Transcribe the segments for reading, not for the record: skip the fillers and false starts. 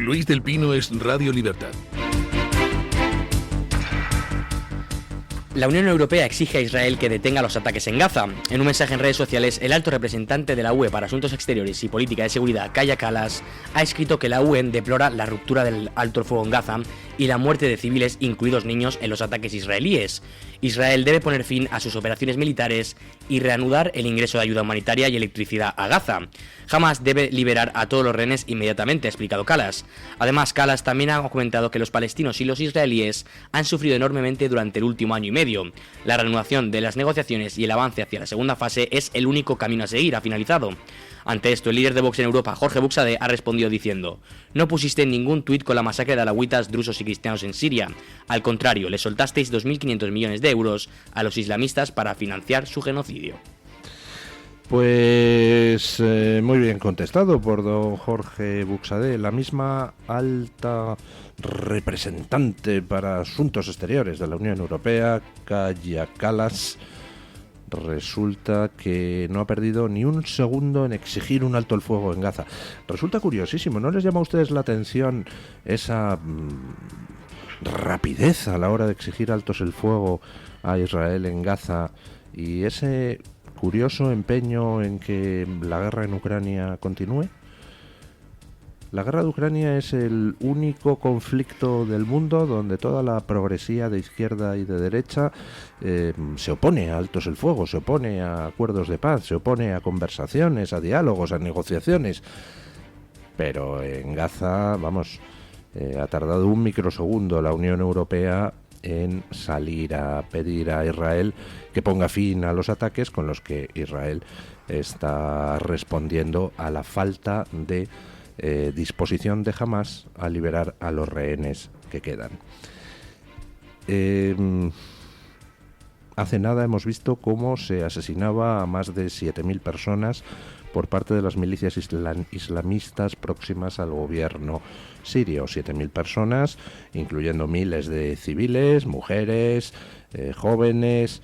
Luis del Pino es Radio Libertad. La Unión Europea exige a Israel que detenga los ataques en Gaza. En un mensaje en redes sociales, el alto representante de la UE para Asuntos Exteriores y Política de Seguridad, Kaja Kallas, ha escrito que la UE deplora la ruptura del alto el fuego en Gaza y la muerte de civiles, incluidos niños, en los ataques israelíes. Israel debe poner fin a sus operaciones militares y reanudar el ingreso de ayuda humanitaria y electricidad a Gaza. Hamas debe liberar a todos los rehenes inmediatamente, ha explicado Kallas. Además, Kallas también ha comentado que los palestinos y los israelíes han sufrido enormemente durante el último año y medio. La reanudación de las negociaciones y el avance hacia la segunda fase es el único camino a seguir, ha finalizado. Ante esto, el líder de Vox en Europa, Jorge Buxadé, ha respondido diciendo: no pusiste ningún tuit con la masacre de alawitas, drusos y cristianos en Siria. Al contrario, le soltasteis 2.500 millones de euros a los islamistas para financiar su genocidio. Pues muy bien contestado por don Jorge Buxadé. La misma alta representante para Asuntos Exteriores de la Unión Europea, Kaja Kallas, resulta que no ha perdido ni un segundo en exigir un alto el fuego en Gaza. Resulta curiosísimo, ¿no les llama a ustedes la atención esa rapidez a la hora de exigir altos el fuego a Israel en Gaza y ese curioso empeño en que la guerra en Ucrania continúe? La guerra de Ucrania es el único conflicto del mundo donde toda la progresía de izquierda y de derecha se opone a altos el fuego, se opone a acuerdos de paz, se opone a conversaciones, a diálogos, a negociaciones. Pero en Gaza, vamos, ha tardado un microsegundo la Unión Europea en salir a pedir a Israel que ponga fin a los ataques con los que Israel está respondiendo a la falta de disposición de Hamas a liberar a los rehenes que quedan. Hace nada hemos visto cómo se asesinaba a más de 7.000 personas por parte de las milicias islamistas próximas al gobierno sirio. 7.000 personas, incluyendo miles de civiles, mujeres, jóvenes.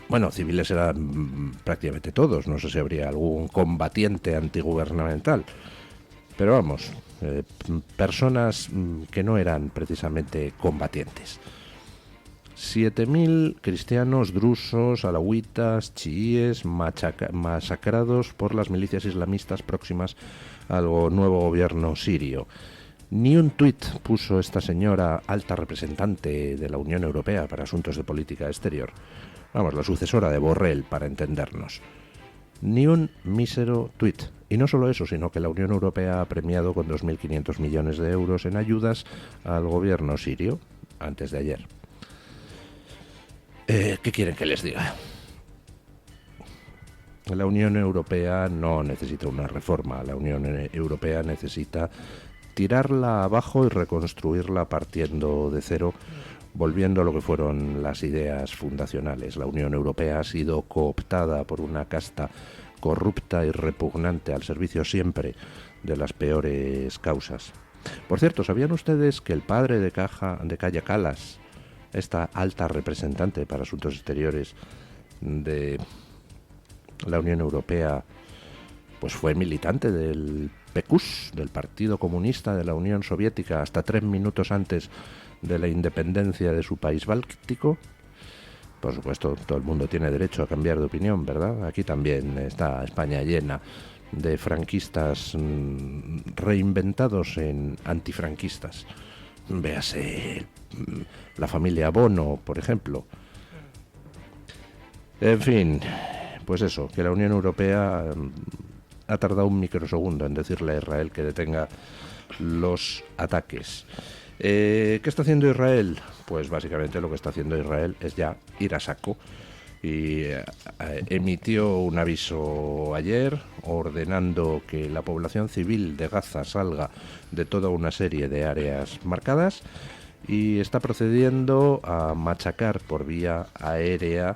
Bueno, civiles eran prácticamente todos, no sé si habría algún combatiente antigubernamental, pero vamos, personas que no eran precisamente combatientes. 7.000 cristianos, drusos, alawitas, chiíes, masacrados por las milicias islamistas próximas al nuevo gobierno sirio. Ni un tuit puso esta señora alta representante de la Unión Europea para Asuntos de Política Exterior. Vamos, la sucesora de Borrell, para entendernos. Ni un mísero tuit. Y no solo eso, sino que la Unión Europea ha premiado con 2.500 millones de euros en ayudas al gobierno sirio antes de ayer. ¿Qué quieren que les diga? La Unión Europea no necesita una reforma. La Unión Europea necesita tirarla abajo y reconstruirla partiendo de cero, volviendo a lo que fueron las ideas fundacionales. La Unión Europea ha sido cooptada por una casta corrupta y repugnante al servicio siempre de las peores causas. Por cierto, ¿sabían ustedes que el padre de Kaja Kallas, esta alta representante para Asuntos Exteriores de la Unión Europea, pues fue militante del PQS, del Partido Comunista de la Unión Soviética, hasta 3 minutos antes de la independencia de su país báltico? Por supuesto, todo el mundo tiene derecho a cambiar de opinión, ¿verdad? Aquí también está España llena de franquistas reinventados en antifranquistas. Véase la familia Bono, por ejemplo. En fin, pues eso, que la Unión Europea ha tardado un microsegundo en decirle a Israel que detenga los ataques. ¿Qué está haciendo Israel? Pues básicamente lo que está haciendo Israel es ya ir a saco. Y emitió un aviso ayer ordenando que la población civil de Gaza salga de toda una serie de áreas marcadas y está procediendo a machacar por vía aérea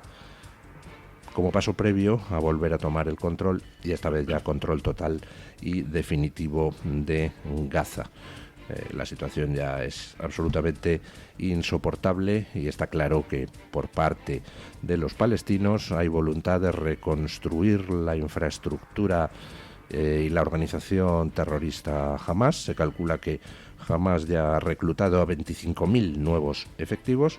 como paso previo a volver a tomar el control, y esta vez ya control total y definitivo de Gaza. La situación ya es absolutamente insoportable y está claro que por parte de los palestinos hay voluntad de reconstruir la infraestructura y la organización terrorista Hamas. Se calcula que Hamas ya ha reclutado a 25.000 nuevos efectivos.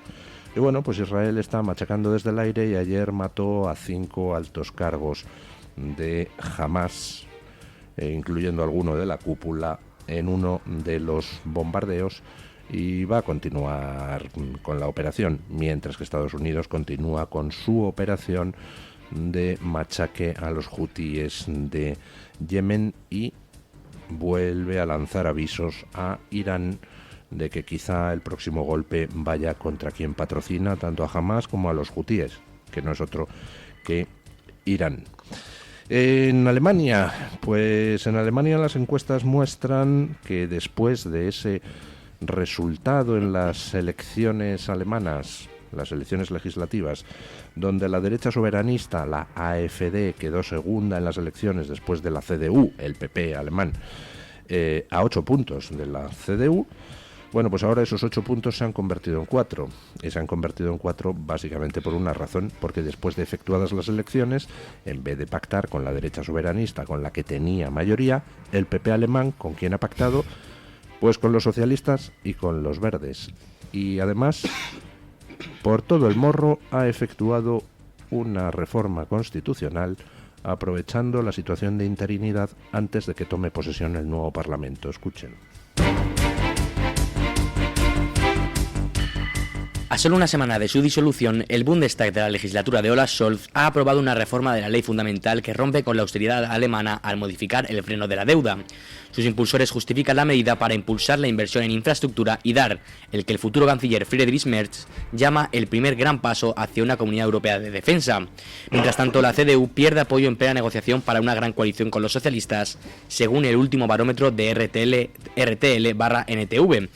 Y bueno, pues Israel está machacando desde el aire y ayer mató a 5 altos cargos de Hamas, incluyendo alguno de la cúpula, en uno de los bombardeos, y va a continuar con la operación, mientras que Estados Unidos continúa con su operación de machaque a los hutíes de Yemen y vuelve a lanzar avisos a Irán de que quizá el próximo golpe vaya contra quien patrocina tanto a Hamas como a los hutíes, que no es otro que Irán. En Alemania, pues en Alemania las encuestas muestran que después de ese resultado en las elecciones alemanas, las elecciones legislativas, donde la derecha soberanista, la AfD, quedó segunda en las elecciones después de la CDU, el PP alemán, a 8 puntos de la CDU. Bueno, pues ahora esos 8 puntos se han convertido en 4. Y se han convertido en 4 básicamente por una razón, porque después de efectuadas las elecciones, en vez de pactar con la derecha soberanista, con la que tenía mayoría, el PP alemán, ¿con quién ha pactado? Pues con los socialistas y con los verdes. Y además, por todo el morro, ha efectuado una reforma constitucional aprovechando la situación de interinidad antes de que tome posesión el nuevo Parlamento. Escuchen. A solo una semana de su disolución, el Bundestag de la legislatura de Olaf Scholz ha aprobado una reforma de la ley fundamental que rompe con la austeridad alemana al modificar el freno de la deuda. Sus impulsores justifican la medida para impulsar la inversión en infraestructura y dar el que el futuro canciller Friedrich Merz llama el primer gran paso hacia una comunidad europea de defensa. Mientras tanto, la CDU pierde apoyo en plena negociación para una gran coalición con los socialistas, según el último barómetro de RTL/NTV.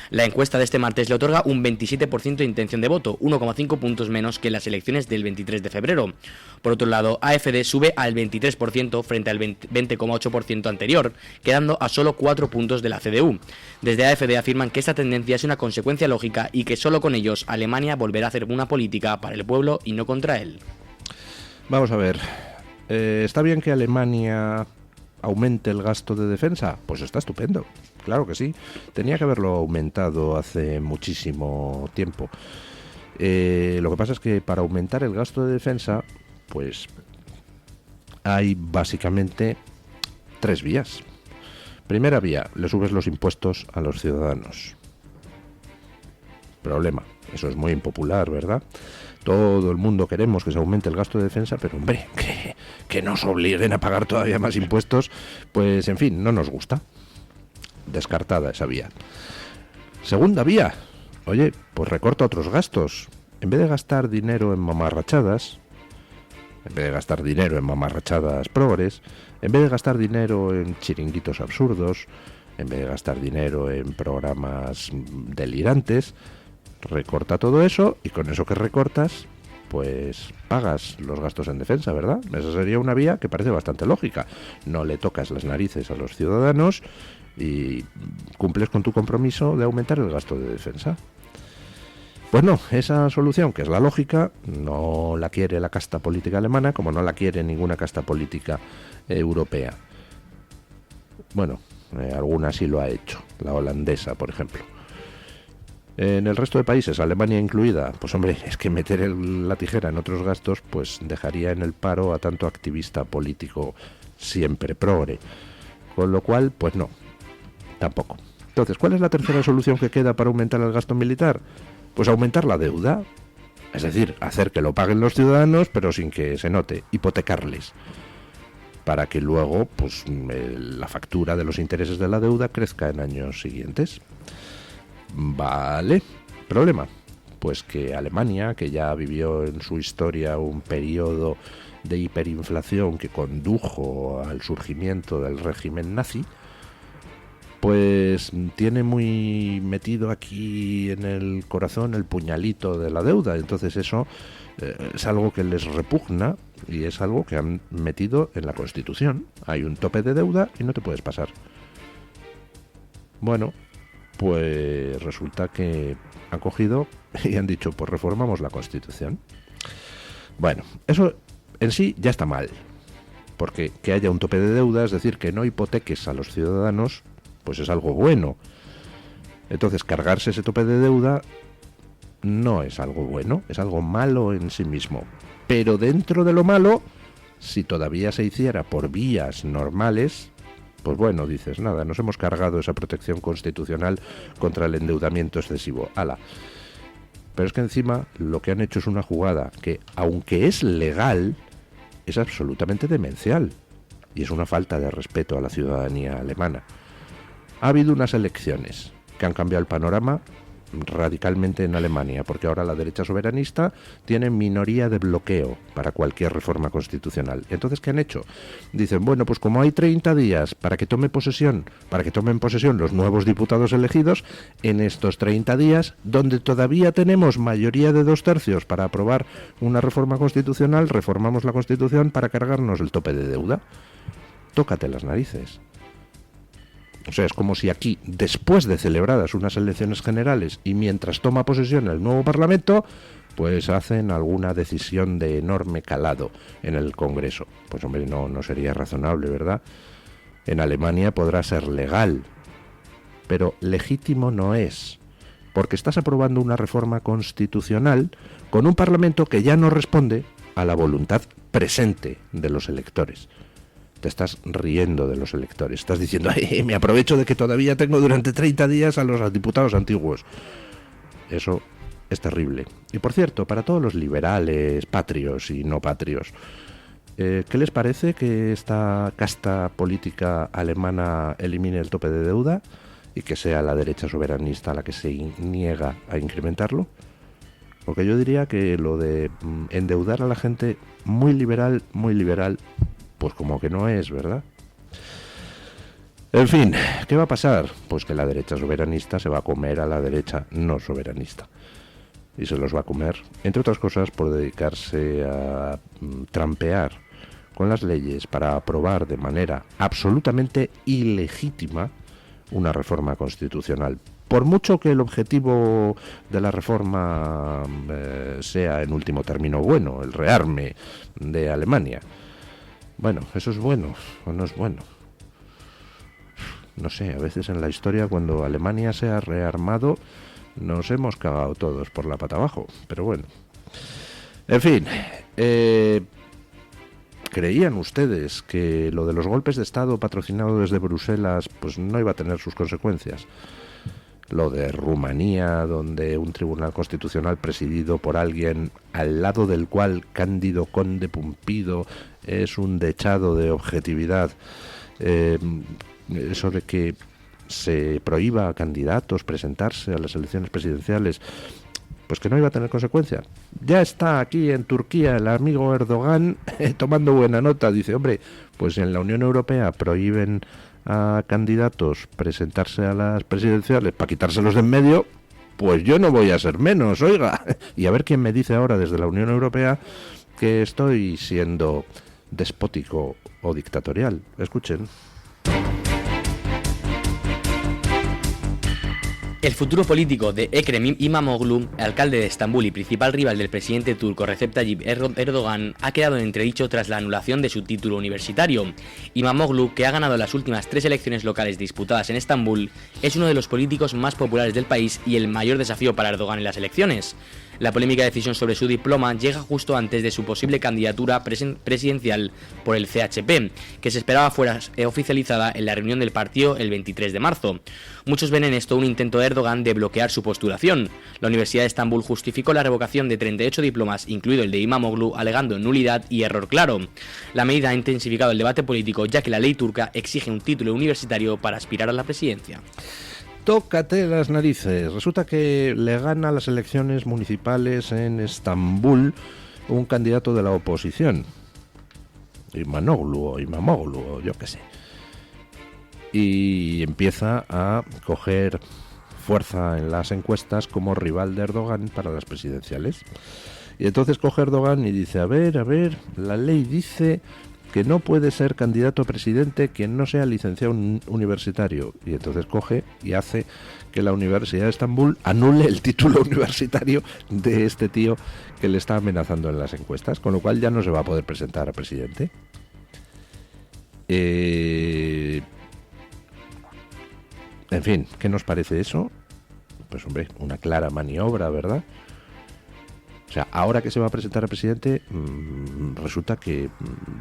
La encuesta de este martes le otorga un 27% de intención de voto, 1,5 puntos menos que en las elecciones del 23 de febrero. Por otro lado, AfD sube al 23% frente al 20,8% anterior, quedando a solo 4 puntos de la CDU. Desde AfD afirman que esta tendencia es una consecuencia lógica y que solo con ellos Alemania volverá a hacer una política para el pueblo y no contra él. Vamos a ver, ¿está bien que Alemania aumente el gasto de defensa? Pues está estupendo, claro que sí. Tenía que haberlo aumentado hace muchísimo tiempo. Lo que pasa es que para aumentar el gasto de defensa, pues hay básicamente 3 vías. Primera vía, le subes los impuestos a los ciudadanos. Problema, eso es muy impopular, ¿verdad? Todo el mundo queremos que se aumente el gasto de defensa, pero hombre, que nos obliguen a pagar todavía más impuestos, pues en fin, no nos gusta. Descartada esa vía. Segunda vía, oye, pues recorta otros gastos. En vez de gastar dinero en mamarrachadas, progres, en vez de gastar dinero en chiringuitos absurdos, en vez de gastar dinero en programas delirantes, recorta todo eso y con eso que recortas, pues pagas los gastos en defensa, ¿verdad? Esa sería una vía que parece bastante lógica. No le tocas las narices a los ciudadanos y cumples con tu compromiso de aumentar el gasto de defensa. Pues no, esa solución, que es la lógica, no la quiere la casta política alemana, como no la quiere ninguna casta política europea. Bueno, alguna sí lo ha hecho, la holandesa, por ejemplo. En el resto de países, Alemania incluida, pues hombre, es que meter la tijera en otros gastos pues dejaría en el paro a tanto activista político siempre progre. Con lo cual, pues no, tampoco. Entonces, ¿cuál es la tercera solución que queda para aumentar el gasto militar? Pues aumentar la deuda. Es decir, hacer que lo paguen los ciudadanos, pero sin que se note, hipotecarles. Para que luego, pues, la factura de los intereses de la deuda crezca en años siguientes. Vale, problema, pues que Alemania, que ya vivió en su historia un periodo de hiperinflación que condujo al surgimiento del régimen nazi, pues tiene muy metido aquí en el corazón el puñalito de la deuda. Entonces eso es algo que les repugna y es algo que han metido en la Constitución. Hay un tope de deuda y no te puedes pasar. Bueno, pues resulta que han cogido y han dicho, pues reformamos la Constitución. Bueno, eso en sí ya está mal. porque que haya un tope de deuda, es decir, que no hipoteques a los ciudadanos, pues es algo bueno. Entonces, cargarse ese tope de deuda no es algo bueno, es algo malo en sí mismo. Pero dentro de lo malo, si todavía se hiciera por vías normales, pues bueno, dices, nada, nos hemos cargado esa protección constitucional contra el endeudamiento excesivo. ¡Hala! Pero es que encima lo que han hecho es una jugada que, aunque es legal, es absolutamente demencial. Y es una falta de respeto a la ciudadanía alemana. Ha habido unas elecciones que han cambiado el panorama radicalmente en Alemania, porque ahora la derecha soberanista tiene minoría de bloqueo para cualquier reforma constitucional. Entonces, ¿qué han hecho? Dicen, bueno, pues como hay 30 días para que tomen posesión los nuevos diputados elegidos, en estos 30 días, donde todavía tenemos mayoría de 2/3 para aprobar una reforma constitucional, reformamos la Constitución para cargarnos el tope de deuda. Tócate las narices. O sea, es como si aquí, después de celebradas unas elecciones generales y mientras toma posesión el nuevo Parlamento, pues hacen alguna decisión de enorme calado en el Congreso. Pues hombre, no sería razonable, ¿verdad? En Alemania podrá ser legal, pero legítimo no es, porque estás aprobando una reforma constitucional con un Parlamento que ya no responde a la voluntad presente de los electores. Te estás riendo de los electores, estás diciendo, me aprovecho de que todavía tengo durante 30 días a los diputados antiguos. Eso es terrible. Y por cierto, para todos los liberales, patrios y no patrios, ¿qué les parece que esta casta política alemana elimine el tope de deuda y que sea la derecha soberanista la que se niega a incrementarlo? Porque yo diría que lo de endeudar a la gente muy liberal, pues como que no es, ¿verdad? En fin, ¿qué va a pasar? Pues que la derecha soberanista se va a comer a la derecha no soberanista. Y se los va a comer, entre otras cosas, por dedicarse a trampear con las leyes para aprobar de manera absolutamente ilegítima una reforma constitucional. Por mucho que el objetivo de la reforma sea en último término bueno, el rearme de Alemania. Bueno, ¿eso es bueno o no es bueno? No sé, a veces en la historia cuando Alemania se ha rearmado nos hemos cagado todos por la pata abajo, pero bueno. En fin, ¿creían ustedes que lo de los golpes de Estado patrocinados desde Bruselas pues no iba a tener sus consecuencias? Lo de Rumanía, donde un tribunal constitucional presidido por alguien al lado del cual Cándido Conde Pumpido es un dechado de objetividad, eso de que se prohíba a candidatos presentarse a las elecciones presidenciales, pues que no iba a tener consecuencias. Ya está aquí en Turquía el amigo Erdogan tomando buena nota, dice, hombre, pues en la Unión Europea prohíben a candidatos presentarse a las presidenciales para quitárselos de en medio, pues yo no voy a ser menos, oiga. Y a ver quién me dice ahora desde la Unión Europea que estoy siendo despótico o dictatorial. Escuchen. El futuro político de Ekrem İmamoğlu, alcalde de Estambul y principal rival del presidente turco Recep Tayyip Erdogan, ha quedado en entredicho tras la anulación de su título universitario. İmamoğlu, que ha ganado las últimas 3 elecciones locales disputadas en Estambul, es uno de los políticos más populares del país y el mayor desafío para Erdogan en las elecciones. La polémica decisión sobre su diploma llega justo antes de su posible candidatura presidencial por el CHP, que se esperaba fuera oficializada en la reunión del partido el 23 de marzo. Muchos ven en esto un intento de Erdogan de bloquear su postulación. La Universidad de Estambul justificó la revocación de 38 diplomas, incluido el de İmamoğlu, alegando nulidad y error claro. La medida ha intensificado el debate político, ya que la ley turca exige un título universitario para aspirar a la presidencia. Tócate las narices. Resulta que le gana las elecciones municipales en Estambul un candidato de la oposición, İmamoğlu, yo qué sé. Y empieza a coger fuerza en las encuestas como rival de Erdogan para las presidenciales. Y entonces coge Erdogan y dice, a ver, la ley dice que no puede ser candidato a presidente quien no sea licenciado universitario. Y entonces coge y hace que la Universidad de Estambul anule el título universitario de este tío que le está amenazando en las encuestas, con lo cual ya no se va a poder presentar a presidente. En fin, ¿qué nos parece eso? Pues hombre, una clara maniobra, ¿verdad? O sea, ahora que se va a presentar al presidente, resulta que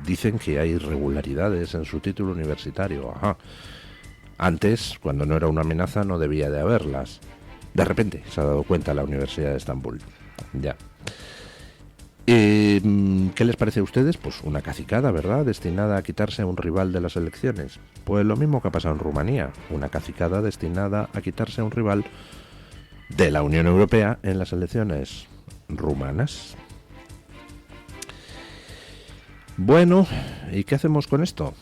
dicen que hay irregularidades en su título universitario. Ajá. Antes, cuando no era una amenaza, no debía de haberlas. De repente se ha dado cuenta la Universidad de Estambul. Ya. ¿Qué les parece a ustedes? Pues una cacicada, ¿verdad? Destinada a quitarse a un rival de las elecciones. Pues lo mismo que ha pasado en Rumanía. Una cacicada destinada a quitarse a un rival de la Unión Europea en las elecciones rumanas. Bueno, ¿y qué hacemos con esto?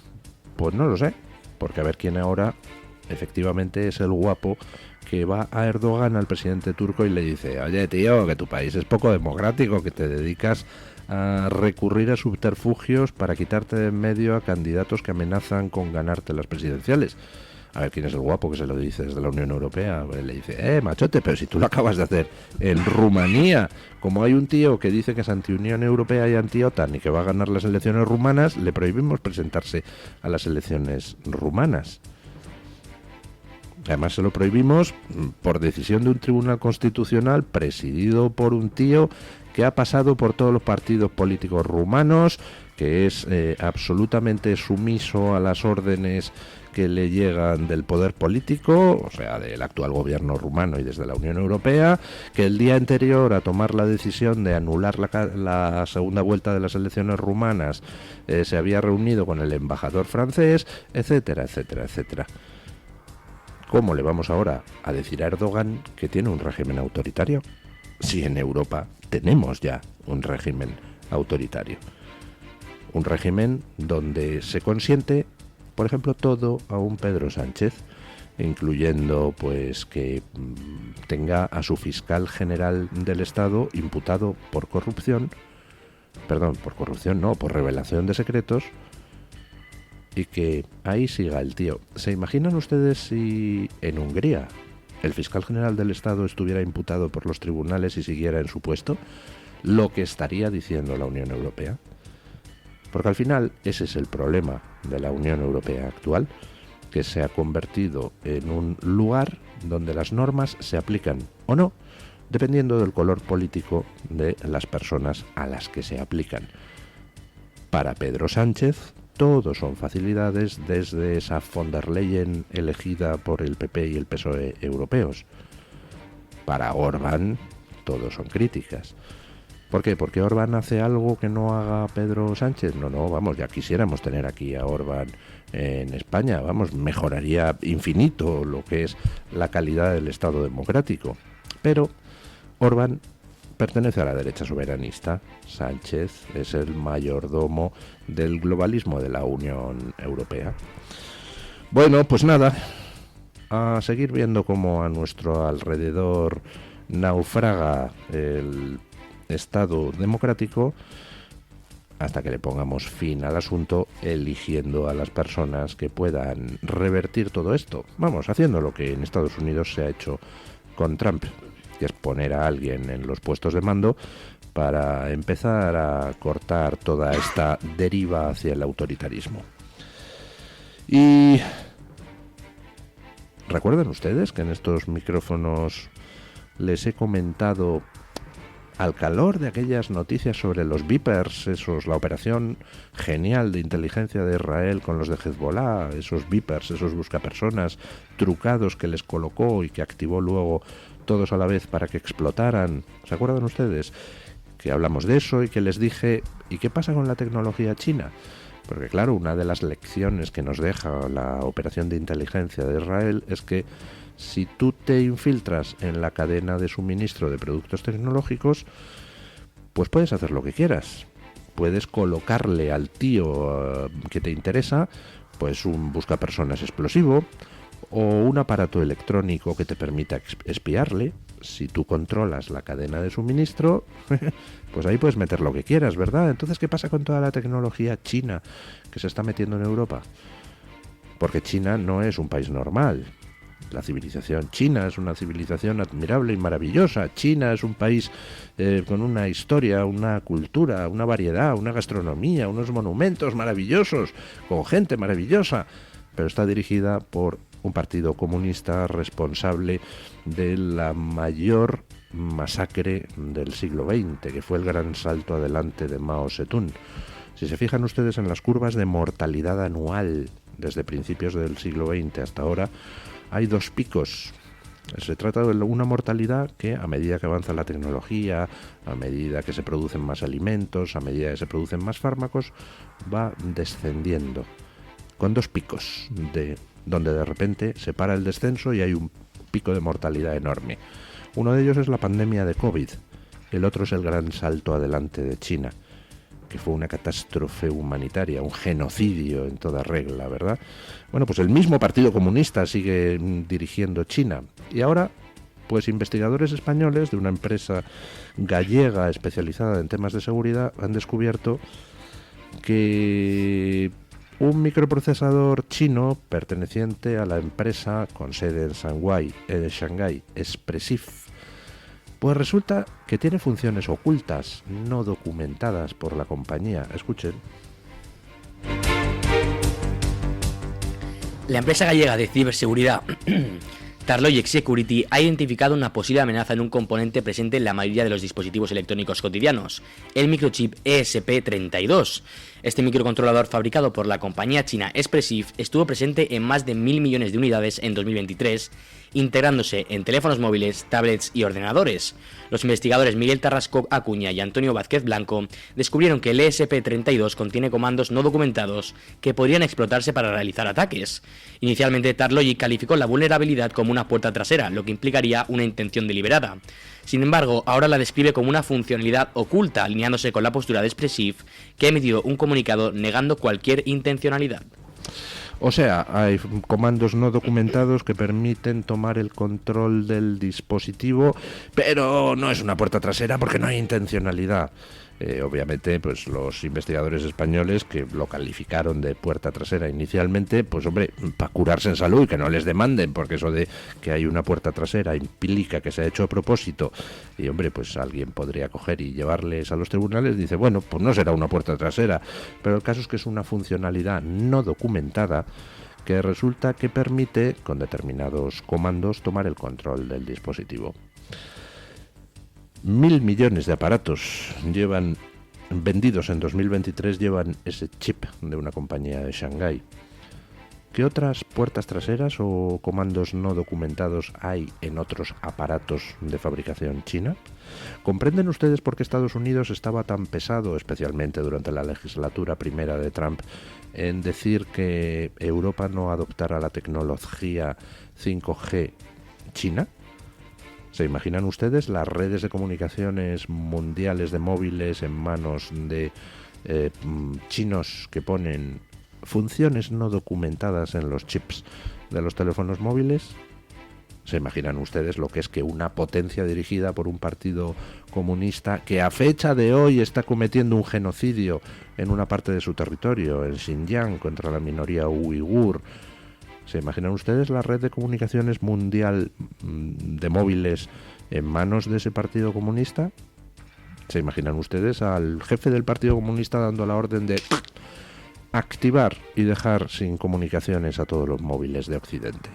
Pues no lo sé, porque a ver quién ahora efectivamente es el guapo que va a Erdogan, al presidente turco, y le dice: oye tío, que tu país es poco democrático, que te dedicas a recurrir a subterfugios para quitarte de en medio a candidatos que amenazan con ganarte las presidenciales. A ver quién es el guapo que se lo dice desde la Unión Europea. Le dice: machote, pero si tú lo acabas de hacer en Rumanía. Como hay un tío que dice que es anti-Unión Europea y anti-OTAN y que va a ganar las elecciones rumanas, le prohibimos presentarse a las elecciones rumanas. Además se lo prohibimos por decisión de un tribunal constitucional presidido por un tío que ha pasado por todos los partidos políticos rumanos, que es absolutamente sumiso a las órdenes que le llegan del poder político, o sea, del actual gobierno rumano y desde la Unión Europea, que el día anterior a tomar la decisión de anular la segunda vuelta de las elecciones rumanas se había reunido con el embajador francés, etcétera, etcétera, etcétera. ¿Cómo le vamos ahora a decir a Erdogan que tiene un régimen autoritario? Si en Europa tenemos ya un régimen autoritario. Un régimen donde se consiente, por ejemplo, todo a un Pedro Sánchez, incluyendo pues que tenga a su fiscal general del Estado imputado por corrupción, por revelación de secretos, y que ahí siga el tío. ¿Se imaginan ustedes si en Hungría el fiscal general del Estado estuviera imputado por los tribunales y siguiera en su puesto? Lo que estaría diciendo la Unión Europea. Porque al final ese es el problema de la Unión Europea actual, que se ha convertido en un lugar donde las normas se aplican o no, dependiendo del color político de las personas a las que se aplican. Para Pedro Sánchez, todo son facilidades, desde esa von der Leyen elegida por el PP y el PSOE europeos. Para Orbán, todo son críticas. ¿Por qué? ¿Porque Orbán hace algo que no haga Pedro Sánchez? No, vamos, ya quisiéramos tener aquí a Orbán en España, vamos, mejoraría infinito lo que es la calidad del Estado democrático. Pero Orbán pertenece a la derecha soberanista. Sánchez es el mayordomo del globalismo de la Unión Europea. Bueno, pues nada, a seguir viendo cómo a nuestro alrededor naufraga el Estado democrático, hasta que le pongamos fin al asunto, eligiendo a las personas que puedan revertir todo esto. Vamos, haciendo lo que en Estados Unidos se ha hecho con Trump, que es poner a alguien en los puestos de mando para empezar a cortar toda esta deriva hacia el autoritarismo. Y ¿recuerdan ustedes que en estos micrófonos les he comentado, al calor de aquellas noticias sobre los Vipers, la operación genial de inteligencia de Israel con los de Hezbollah, esos Vipers, esos buscapersonas trucados que les colocó y que activó luego todos a la vez para que explotaran? ¿Se acuerdan ustedes? Que hablamos de eso y que les dije, ¿y qué pasa con la tecnología china? Porque claro, una de las lecciones que nos deja la operación de inteligencia de Israel es que si tú te infiltras en la cadena de suministro de productos tecnológicos, pues puedes hacer lo que quieras. Puedes colocarle al tío que te interesa, pues un buscapersonas explosivo o un aparato electrónico que te permita espiarle. Si tú controlas la cadena de suministro, pues ahí puedes meter lo que quieras, ¿verdad? Entonces, ¿qué pasa con toda la tecnología china que se está metiendo en Europa? Porque China no es un país normal. La civilización china es una civilización admirable y maravillosa. China es un país con una historia, una cultura, una variedad, una gastronomía, unos monumentos maravillosos, con gente maravillosa, pero está dirigida por un partido comunista responsable de la mayor masacre del siglo XX, que fue el gran salto adelante de Mao Zedong. Si se fijan ustedes en las curvas de mortalidad anual desde principios del siglo XX hasta ahora, hay dos picos. Se trata de una mortalidad que, a medida que avanza la tecnología, a medida que se producen más alimentos, a medida que se producen más fármacos, va descendiendo, con dos picos, donde de repente se para el descenso y hay un pico de mortalidad enorme. Uno de ellos es la pandemia de COVID, el otro es el gran salto adelante de China, que fue una catástrofe humanitaria, un genocidio en toda regla, ¿verdad? Bueno, pues el mismo Partido Comunista sigue dirigiendo China. Y ahora, pues investigadores españoles de una empresa gallega especializada en temas de seguridad han descubierto que un microprocesador chino perteneciente a la empresa con sede en Shanghái, Espressif, pues resulta que tiene funciones ocultas, no documentadas por la compañía. Escuchen. La empresa gallega de ciberseguridad Tarlogic Security ha identificado una posible amenaza en un componente presente en la mayoría de los dispositivos electrónicos cotidianos, el microchip ESP32. Este microcontrolador fabricado por la compañía china Espressif estuvo presente en más de 1.000 millones de unidades en 2023, integrándose en teléfonos móviles, tablets y ordenadores. Los investigadores Miguel Tarrasco Acuña y Antonio Vázquez Blanco descubrieron que el ESP32 contiene comandos no documentados que podrían explotarse para realizar ataques. Inicialmente, Tarlogic calificó la vulnerabilidad como una puerta trasera, lo que implicaría una intención deliberada. Sin embargo, ahora la describe como una funcionalidad oculta, alineándose con la postura de Espressif, que ha emitido un comunicado negando cualquier intencionalidad. O sea, hay comandos no documentados que permiten tomar el control del dispositivo, pero no es una puerta trasera porque no hay intencionalidad. Obviamente, pues los investigadores españoles que lo calificaron de puerta trasera inicialmente, pues hombre, para curarse en salud y que no les demanden, porque eso de que hay una puerta trasera implica que se ha hecho a propósito, y hombre, pues alguien podría coger y llevarles a los tribunales, dice, bueno, pues no será una puerta trasera, pero el caso es que es una funcionalidad no documentada que resulta que permite, con determinados comandos, tomar el control del dispositivo. 1.000 millones de aparatos vendidos en 2023 llevan ese chip de una compañía de Shanghái. ¿Qué otras puertas traseras o comandos no documentados hay en otros aparatos de fabricación china? ¿Comprenden ustedes por qué Estados Unidos estaba tan pesado, especialmente durante la legislatura primera de Trump, en decir que Europa no adoptara la tecnología 5G china? ¿Se imaginan ustedes las redes de comunicaciones mundiales de móviles en manos de chinos que ponen funciones no documentadas en los chips de los teléfonos móviles? ¿Se imaginan ustedes lo que es que una potencia dirigida por un partido comunista que a fecha de hoy está cometiendo un genocidio en una parte de su territorio, en Xinjiang, contra la minoría uigur? ¿Se imaginan ustedes la red de comunicaciones mundial de móviles en manos de ese partido comunista? ¿Se imaginan ustedes al jefe del partido comunista dando la orden de activar y dejar sin comunicaciones a todos los móviles de Occidente?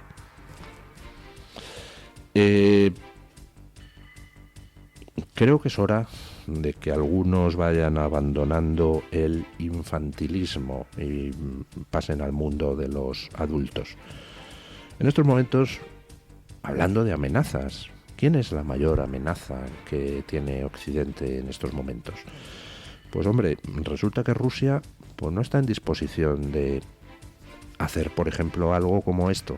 Creo que es hora de que algunos vayan abandonando el infantilismo y pasen al mundo de los adultos. En estos momentos, hablando de amenazas, ¿quién es la mayor amenaza que tiene Occidente en estos momentos? Pues hombre, resulta que Rusia pues no está en disposición de hacer, por ejemplo, algo como esto,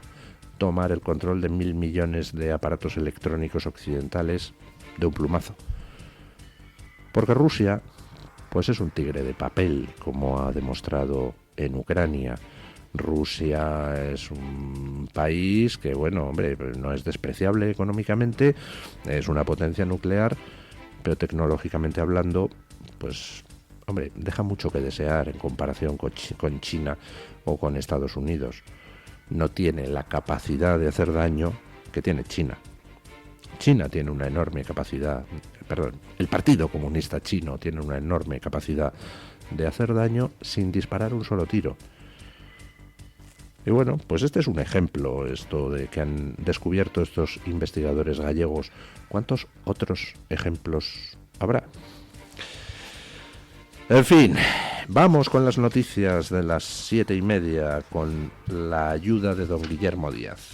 tomar el control de 1.000 millones de aparatos electrónicos occidentales de un plumazo. Porque Rusia, pues es un tigre de papel, como ha demostrado en Ucrania. Rusia es un país que, bueno, hombre, no es despreciable económicamente, es una potencia nuclear, pero tecnológicamente hablando, pues, hombre, deja mucho que desear en comparación con China o con Estados Unidos. no tiene la capacidad de hacer daño que tiene China. China tiene una enorme capacidad, el Partido Comunista Chino tiene una enorme capacidad de hacer daño sin disparar un solo tiro. Y bueno, pues este es un ejemplo, esto de que han descubierto estos investigadores gallegos. ¿Cuántos otros ejemplos habrá? En fin, vamos con las noticias de las 7:30 con la ayuda de don Guillermo Díaz.